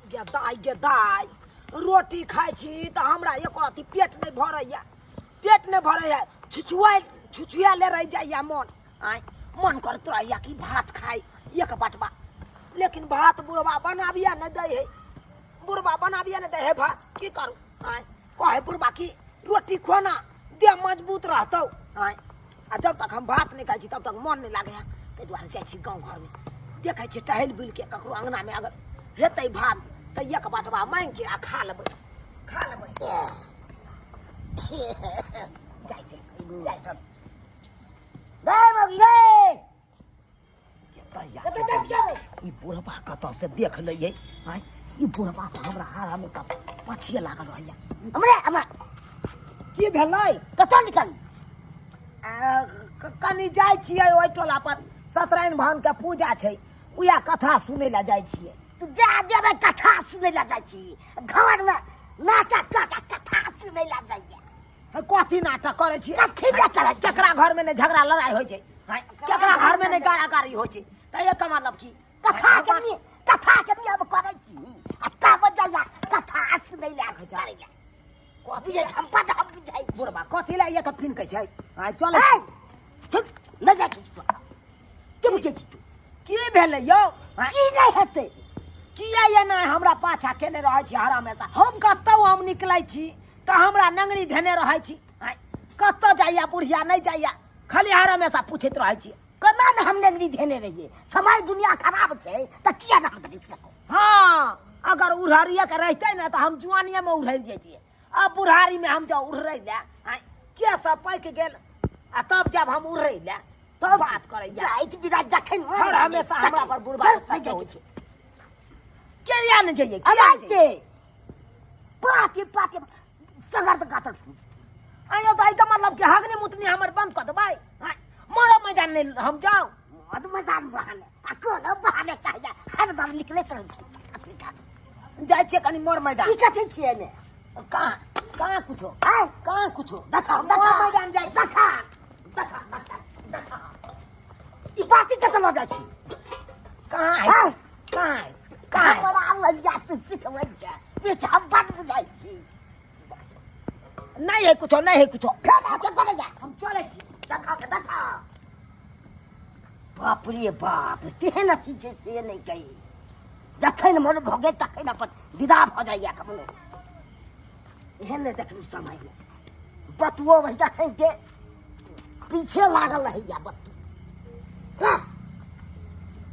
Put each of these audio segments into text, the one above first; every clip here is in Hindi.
गे दाई रोटी खाई छी तो हमरा एक रत्ती पेट नहीं भरैया छुछुआ ले रह जाइया मन आय मन करत रहैया कि भात खाई एक बटवा लेकिन भात बुढ़वा बनाबिया नहीं दे है भात की करू आय कहे बुढ़वा की रोटी खोना दे मजबूत रहतौ आय आ जब तक हम भात नहीं खाई छी तब तक मन नहीं लागे ताहि दुआरे जाइ छी गाँव घर में देखे छी टहल बुल के ककरो अंगना में अगर हेतै भात तो एक बटवा मांग के आ खा लेबै ई बुढ़वा कतऽ से देख लिये आय ई बुढ़वा तो हमरा हारा में पछिए लागल रहैया हमरे की भेलै कतऽ निकल कनी जाइ छियै ओइ टोला पर सत्यनारायण भगवान के पूजा छै उया कथा सुनै ला जाइ छियै तू जा देबे कथा सुनै ला जाइ छी घर में नाटक कथा सुनै ला जाइए कथी नाटक करे छी कथी ना करे केकरा घर में ने झगड़ा लड़ाई होइ छै केकरा घर में ने गाड़ी होइ छै त एकर मतलब की कथा के भी अब करे छी आ तब जाइया कथा सुनै ला जाइए कथी जे झंपट हम बुझाइ बुढ़वा कथी ला ये फिन कहै छै आय चल न जा के बुझे छी तू की भेलै यौ की नहीं हेतै किया ये ना हमरा पाछा केने रहै छी हर हमेशा हम कतौ हम निकलै छी त हमरा नंगरी धेने रहै छी कतौ जाइया बुढ़िया नहीं जाइया खाली हर हमेशा पूछैत रहै छी कना न हम नंगरी धेने रहिए समय दुनिया खराब छै त किया ना हम देख सको हाँ अगर उड़हरिया के रहते ना तो हम जुआनिया में उड़ल जैतिए अब बुढ़ारी में हम जब उड़े ला के सब पैक गेल आ तब जब हम उड़े ला तब बात करे जाइत बिना जखन हर हमेशा हमरा पर बुढ़वा सच होइ छै केरिया न जाइए अबाइते पाती सगर त गातर आयो तो आई मतलब कि हगने मुतनी हमर बंद कर दबाई मोरो मैदान नहीं हम जाओ मत मैदान बहाने आ कोनो बहाने चाहिए हर बार निकले तर जाय छे कनी मोर मैदान ई कथि छिए ने कहां कुछो कहां कुछो देखा मैदान जाय देखा ई पाती कत ल जाय छी कहां बड़ा लज्जा से सिखबै छै पीछे हम बन बुझाइ छी नहीं है कुछो फेर आके करे जा हम चले छी देखा बाप रे बाप तेहन अथी छै से नहीं कही जखन मन भगे तखन अपन विदा भ जाइया कमनो एहन नहीं देखलू समय में बतुओ वही जखन के पीछे लागल रहिया बत्तू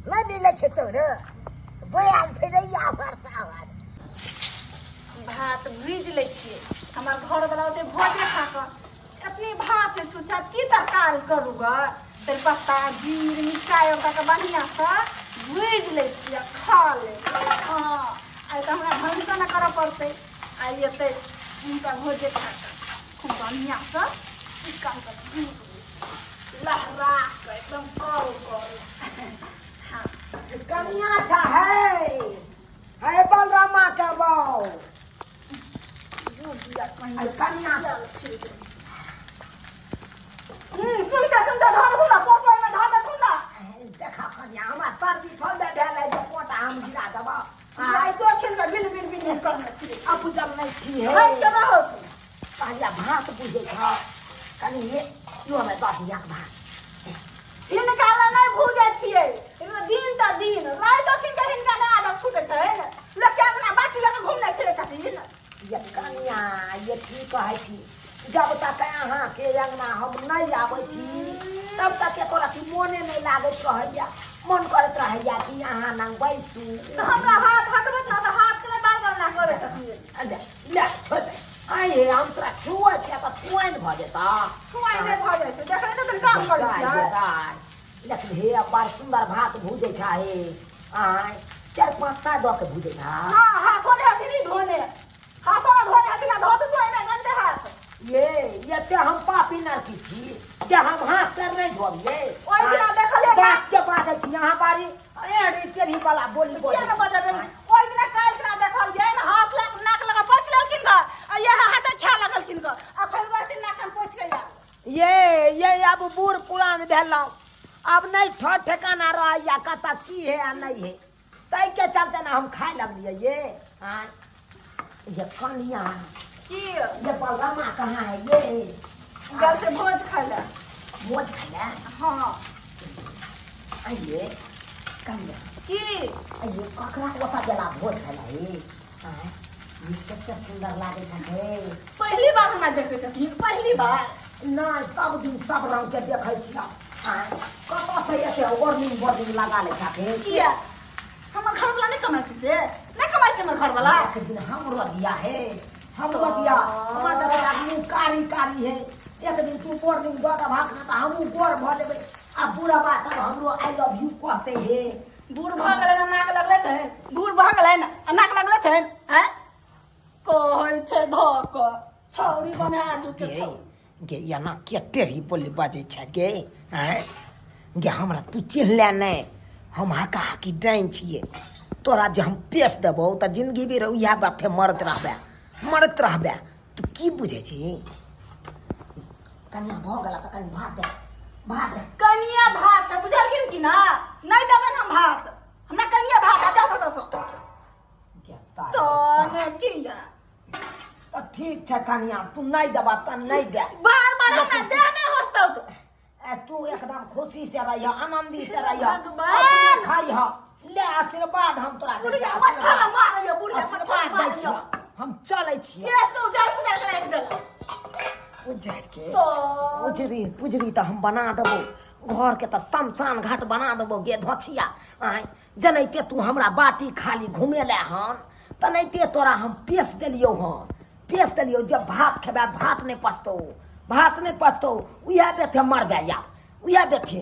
नहीं मिले छै तोर बयान फेरैया वर्षा भात भूज लै छियै हमर घरवला ओते भोजे खा कऽ एतनी भात है छुच्छा की तरकारी करू ग तेजपत्ता जीर मिरचाइ ओकरा के बढ़िआँ सँ भूज लै छियै खा ले हाँ आइ तऽ हमरा भनसा न करऽ पड़तै आइ एतै हुनका भोजे खा कऽ खूब बढ़िआँ सँ चिकन के भूज लहरा कऽ एकदम करू हाँ कनिया छा है बलरामा के बौ कनिया सुनता धर सुना पोटो में धर सुना देखा कनिया हमरा सर्दी ठंडा भेलै जे पोटा हम गिरा देबा आई तो छिन के बिल कर अब जब नहीं छी है केना हो पहले भात बुझे छ कनी यो में 10 याक भात हिनका ला नहीं भूजे छियै दिन त दिन रात दिन के हिनका ना आदत छूटे छै लोग के अपना बाटी लगा घूमने फिरे छथिन ये कनिया ये ठीक है छी जब तक अहाँ के अंगना हम नहीं आबै छी तब तक एको रति मोने नहीं लागत रहैया मन करत रहैया कि अहाँ नंग बैसू हमरा हाथ हटबत ना हाथ के बार बार ना करे छथिन ले छोड़ आइ हम तोरा छुआ छै त छुआइन भ जेता छुआइ नहीं भ जाय छै देखै त काम करै छियै लेकिन हे बड़ सुंदर भात भूजे छा हे आय 4-5 टा द के भूजे छा हां हाथों ने हथनी धोने हाथों धोने हथनी धो दे तो ना गंदे हाथ ये ते हम पापी नरकी छी जे हम हाथ से नहीं धोबिए ओइ दिना देखले बात के बात छी यहां बारी एड़ी तेरी वाला बोली बोली के न बता दे ओइ दिना काल करा देखल जे ना हाथ लग नाक लगा पोछ लेलखिन ग आ ये हाथ खा लगलखिन ग अखन बात नाक पोछ गया ये अब बूढ़ पुरान भेलौ अब नहीं ठो ठिकाना रहैया कत की है आ नहीं है ताहि यही के चलते ना हम खाए लगलिए ये। हाँ ये कनिया की ये बलगमा कहाँ है ये? गल से भोज खाला। भोज खाला? हाँ आइए कनिया की आइए ककरा ओता गेला भोज खाला ये? हाँ ये कितना सुंदर लागे है। पहली बार हमरा देखे छथिन, पहली बार। ना सब दिन सब रंग के देखै छियै। हाँ कतऽ से एते वार्निंग लगा ले छथिन? किया हमर घर वाला नहीं कमाई से? नहीं कमाई से हमर घर वाला। एक दिन हमरो दिया है, हमरो दिया। हमर देखै आदमी कारी कारी है। एक दिन तू वार्निंग दऽ के भागना तऽ हमहूँ गोर भऽ जेबै। आ बुढ़ा बात हमरो आई लव यू कहते है। बूढ़ भऽ गेलै ना, नाक लगले छै। बूढ़ भऽ गेलै ना, नाक लगले छै। हैं कहै छै धक छौरी बना दू के छौ। गे एना के टेढ़ी बोली बाजै छै गे? हैं गे हमरा तू चिन्हले नहि? हम हका हकी डाइन छियै। तोरा जे हम पेश देबौ तऽ जिंदगी भी इएह बाते मरत रहबे। तू की बुझै छी? कनिया भऽ गेला तऽ कनि भात दे, भात दे। कनिया भात छै, बुझलखिन कि ना? नहीं देबै हम भात। हमरा कनिया भात आ जाओ तो सो तो ने जिया। तऽ ठीक छै कनिया, तू नहीं देबा तऽ नहीं दे। बार बार हमरा दे नहीं होस्तौ तो। तू एकदम खुशी से रहिया, आनंदी से रहिया। भगवान! अपने खाइह। ले आशीर्वाद हम तोरा दै छी। बुढ़िया मत्था में मारैया, बुढ़िया मत्था आशीर्वाद में दै मारैया। छी। हम चलै छियै। केस उजाड़ उजाड़ के राख देला। उजड़ के तो उजरी पुजरी तऽ हम बना देबो। घर के तऽ शमशान घाट बना देबो गे धोछिया। आय जनैते तू हमरा बाटी खाली घुमे ले हन, तनैते तोरा हम पेश देलियौ हन। पेश देलियौ जब भात खेबे भात नहीं पचतौ, भात नहीं पचतौ। उएह बेथे मरबे या उएह बेथे।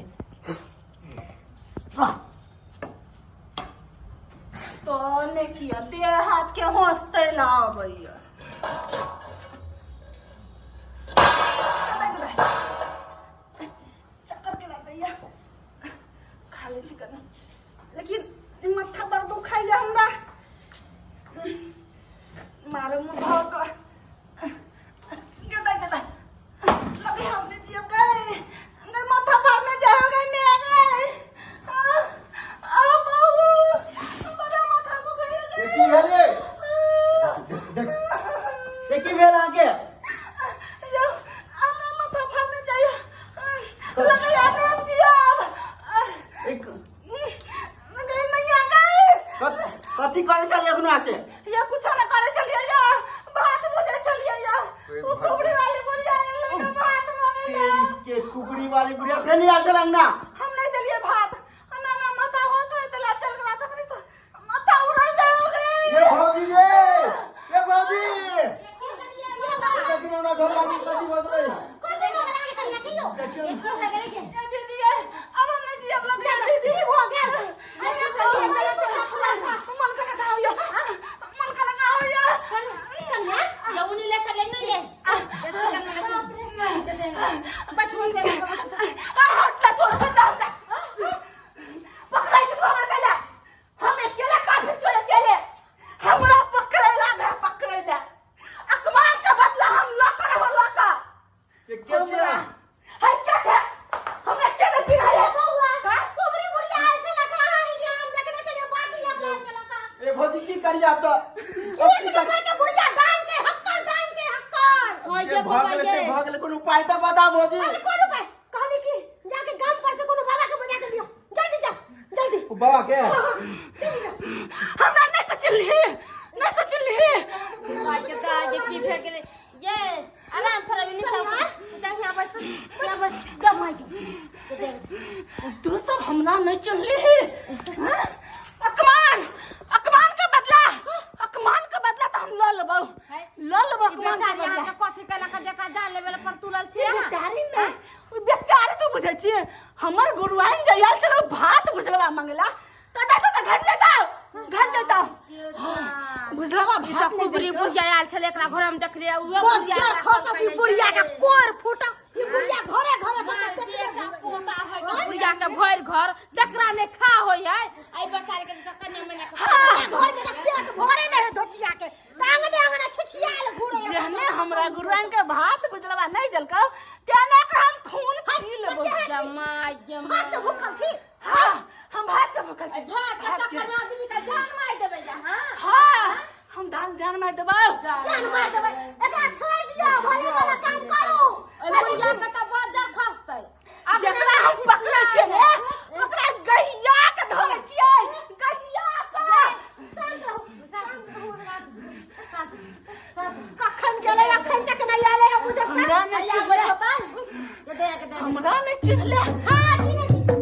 तो ने किया देह हाथ के होस्ते लावैया। चक्कर के लग गया। खा ले चिकन, लेकिन मत्था बड़ दुखाइया हमरा। मारे मुंह धक गेदा गेदा लगे हमने जियब गए गए माथा फाड़ने जाओ गए मैं गए। आ बाबू बड़ा माथा दुख गया। की भेले? की भेल आगे? जो हमरा माथा फाड़ने जाइए लगे हमने हम जियब एक गए नहीं आ गए। कथी करे चली अपना से? ये कुछ ना करे चलिए या बात मुझे चलिए या वो कुबड़ी वाली बुढ़िया है लगे बात मांगे के कुकड़ी वाली बुढ़िया फिर नहीं आसे लगना। हम नहीं दिलिए भात ना ना माथा हो तो तला चल गला तो नहीं माथा उड़ जाओगे। ये भौजी रे, ये भौजी लेकिन ना घर वाली कथी बोल रही? दीदी अब हम नहीं जियब लग दीदी हो गया मन का लगाओ या मन का लगाओ या कन्या ये उन्हीं ले चले नहीं ये बचपन के हट ला छोड़ दे पकड़ा से हमर कला हम अकेला काफी छोड़ अकेले हमरा पकड़ेला मैं पकड़ेला अकमान का बदला हम ना करे हो लका। ये क्या छिया? है क्या है हमरा केले चिन्ह है बउआ कुबरी बुढ़िया आल से ना कहा है ये हम देखने चले पार्टी लगा चला का ए भौजी की करिया आप तो? एक नंबर के बुढ़िया डांस है हक्कर होय जे भागले भगवान से भागले कोन उपाय तो बता भौजी। अरे कौन उपाय कहली की जाके गांव पर से कोनो बाबा के बुला के लियो जल्दी जा जल्दी बाबा के हमरा नहीं कुछ ली आज के ताज की फेंक रे ये आराम से रवि नहीं चाहिए यहाँ बैठ क्या बस क्या भाई तू सब हमरा नहीं चली अकमान का बदला तो हम ल लेबो अकमान का बेचारी बदला। यहाँ के कथी कैला का जकरा जान लेवे पर तुलल छिए बेचारी नहीं ओ बेचारी तो बुझे छिए हमर गुरुआइन जयाल चलो भात बुझलवा मंगला तो घर जाता बुझलवा भात नहीं कुबरी बुढ़िया आल छले एकरा घर में देख लिया उहे बच्चा खस की बुढ़िया के कोर फूटा ई बुढ़िया घरे बुढ़िया के भर घर जकरा ने खा होय है आई बेचारी के कन्या में घर में पेट भरे नहीं धोचिया के आंगने छिछियाल घुरे जहने हमरा गुरुआइन के भात बुझलवा नहीं देलकौ तेने के हम खून पी लेबो जमा भात भूखल छी हां हम भात के भूखल छी भात के चक्कर में आदमी का जान जान मार देबो जान मार देबै एकरा छोड़ दियो भले वाला काम करू बुढ़िया के तो बहुत जर फंसतै जेकरा हम पकड़े छियै ने ओकरा गहिया के धरे छियै गहिया के कखन गेलै अखन तक नहीं आले हम मुझे हमरा नहीं चिन्हले हमरा नहीं चिन्हले हां चिन्हले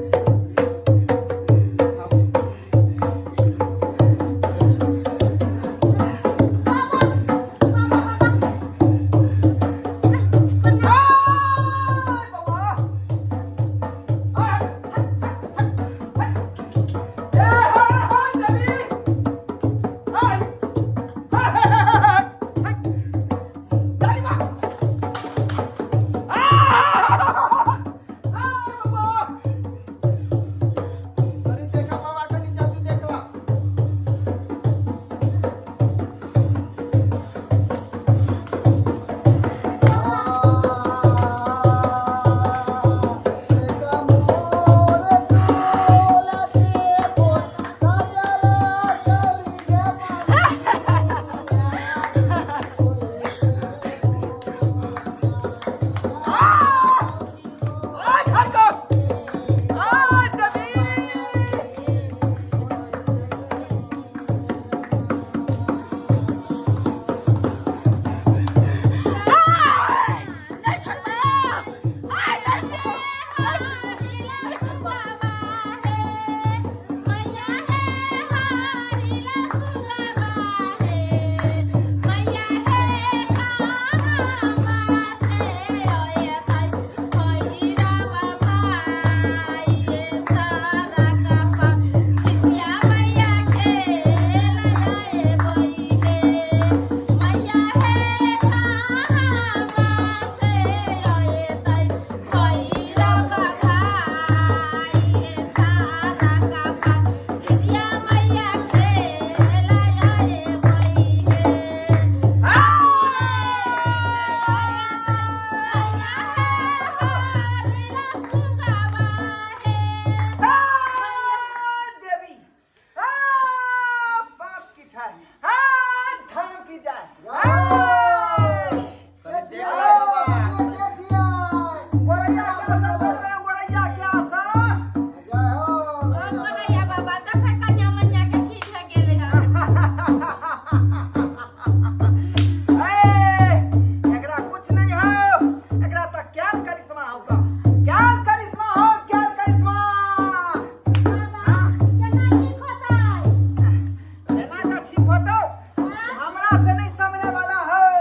से नहीं समझने वाला है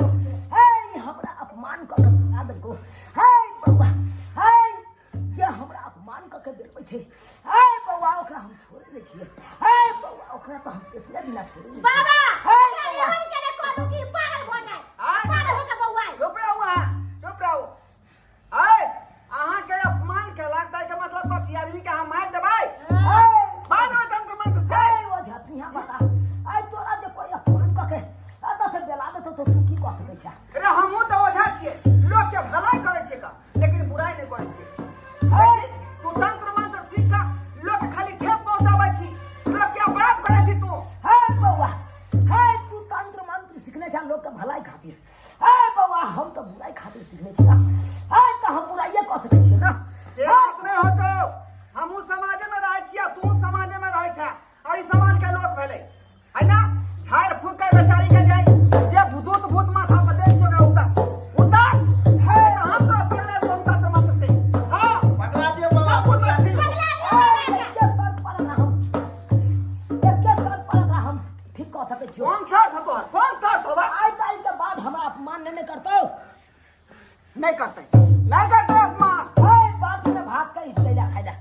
हे हमरा अपमान क के आदर को हे बौआ हे जे हमरा अपमान क के बेलबै छै हे बौआ ओकरा हम छोड़ दै छियै हे बौआ ओकरा तो हम इसलिए बिना छोड़े दै बाबा हे यहाँ के ने कहू कि पागल भऽ जाय पागल हो के बौआ चुप रहो आय अहाँ के अपमान केलक ताहि के मतलब कथी आदमी के अहाँ मारि देबै मार देबै तंत्र मंत्र से हे ओ झती यहाँ बता आइ तोरा जे कोई अपमान क के अत से बेला देतो तो तू की कह सकै छै अरे हमहूँ तऽ ओझा छियै लोक के भलाई करै छियै का लेकिन बुराई नहीं करै छियै हे तू तंत्र मंत्र सीख कऽ लोक के खाली ठेस पहुंचाबै छी लोक के अपराध करै छी तू हे बौआ हे तू तंत्र मंत्र सीखने छा लोग के भलाई खातिर हे बौआ हम तो बुराई खातिर सीखने छी ना हे तो हम बुराइये कह सकै छी ना से बात नहीं होतो हमहूँ समाजे में रहै छियै तू समाजे में रहै छै और ई समाज के लोक भेलै है ना झाड़ फूक के बेचारी के जाय जे भूत माथा पर देख छोगा उतार है तो हम तो पगला तुम तंत्र मंत्र से हां पगला दिए बाबा पगला दिए एके सर पर हम ठीक कह सकै छी कौन सा होबा आइ काल्हि के बाद हमरा अपमान नहीं करतौ नहीं करते अपमान हे बात में भात का इतले जा खाइला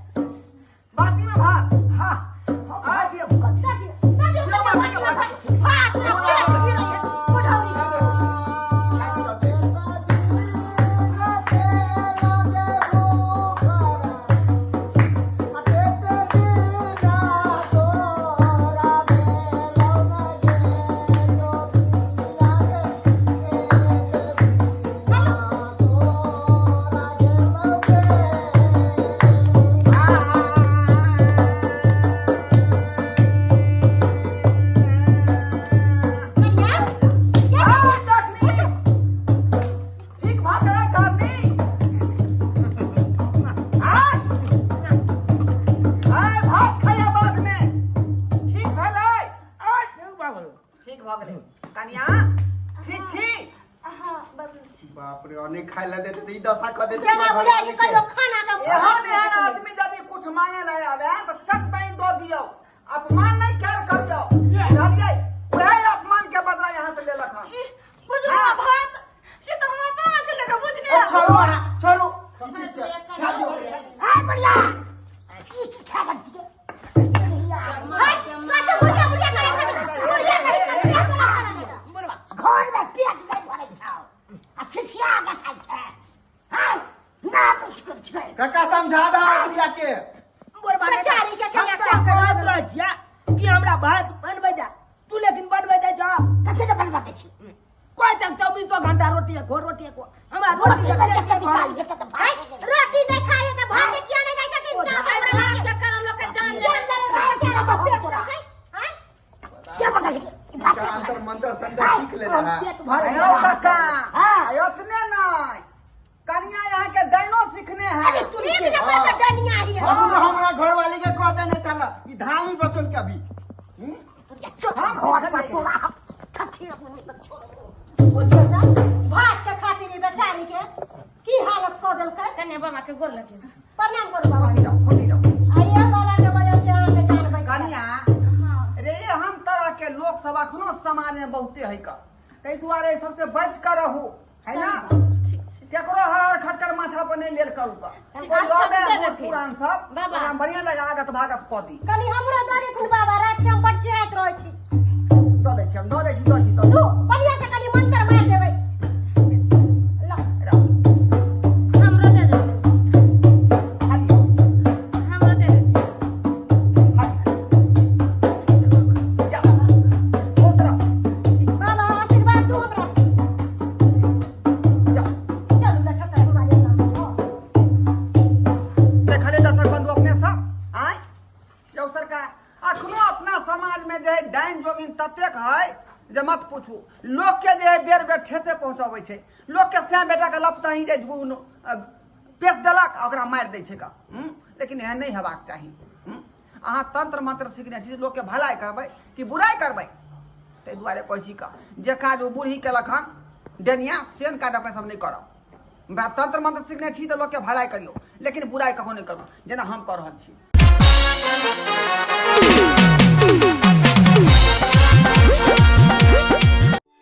बाती में भात हां हम आ भात दिए बाप रे और नहीं खाए ला देते तो ई दशा कर देते जना बुला के कहियो खाना का एहन आदमी यदि कुछ मांगे ला आवे तो चट दई दो दियो अपमान नहीं कर करियो चलिए वही अपमान के बदला यहां से ले लखन बुझना भात ये तो हम अपना से लेकर बुझने छोड़ो हाय बढ़िया की खा बच्ची घर में पेट नहीं भरे छाओ अच्छे से आगे खाई छे हां ना कुछ कर छे काका समझा दो बिया के बेचारी के केना हम तो कहत रह छिया कि हमरा भात बनबै दे तू लेकिन बनबै दे जा कते न बनवा दे छी कोई चक 24 घंटा रोटी को हमरा रोटी के रोटी नहीं खाए तो भात किया नहीं खाए कि भात के करम लोग के जान ले क्या पकड़ के अंतर मंत्र संदर सीख ले रहा पेट भरे आयो काका अयोतने नहीं कन्या यहाँ के डायनो सीखने हैं एक नंबर का डनिया रही है हमरा घर वाली के कहते नहीं चला ई धामी बचल के अभी घर में पूरा ठठी अपने में छोड़ भात के खातिर बेचारी के की हालत क देल कर कन्या बाबा के गोर लगे प्रणाम करू बाबा खुशी जाओ आइया वाला के वजह से आके जान बैठ कन्या रे हम तरह के लोग सब अखनो समाज में बहुते है का तै दुआरे सबसे बच कर रहू है ना केकरो हर खटकर माथा पर नहीं लेल करू का कोई लोग पुरान सब बाबा। बढ़िया लगा आगत भागत क दी कली हमरो जाने थुन बाबा रात के हम बच्चे रहै छी दो दे छी हम दो दे छी तू बढ़िया से कली मंत्र मार देबै ला हमरो दे दे हमरो दे दे बाबा आशीर्वाद दू हमरा चल ना छतर हमारे नाम देखले दशक बंधु अपने सब आय जो सरकार अखनो अपना समाज में जो है डाइन जोगिन ततेक है जे मत पूछू लोग के जे है बेर बेर ठेसे पहुंचाबै छै लोग के से बेटा के लपता ही जे पेश देलक ओकरा मार दै छै का लेकिन एहन नहीं हेबाक चाही अहाँ तंत्र मंत्र सीखने छी लोग के भलाई करबै कि बुराई करबै तै दुआरे कहै छी का जे काज ओ बूढ़ी केलक हन डेनिया सेन काज अपने सब नहीं करब तंत्र मंत्र सीखने छी तो लोग के भलाई करियो लेकिन बुराई कखो नहीं करू जेना हम कर रहल छी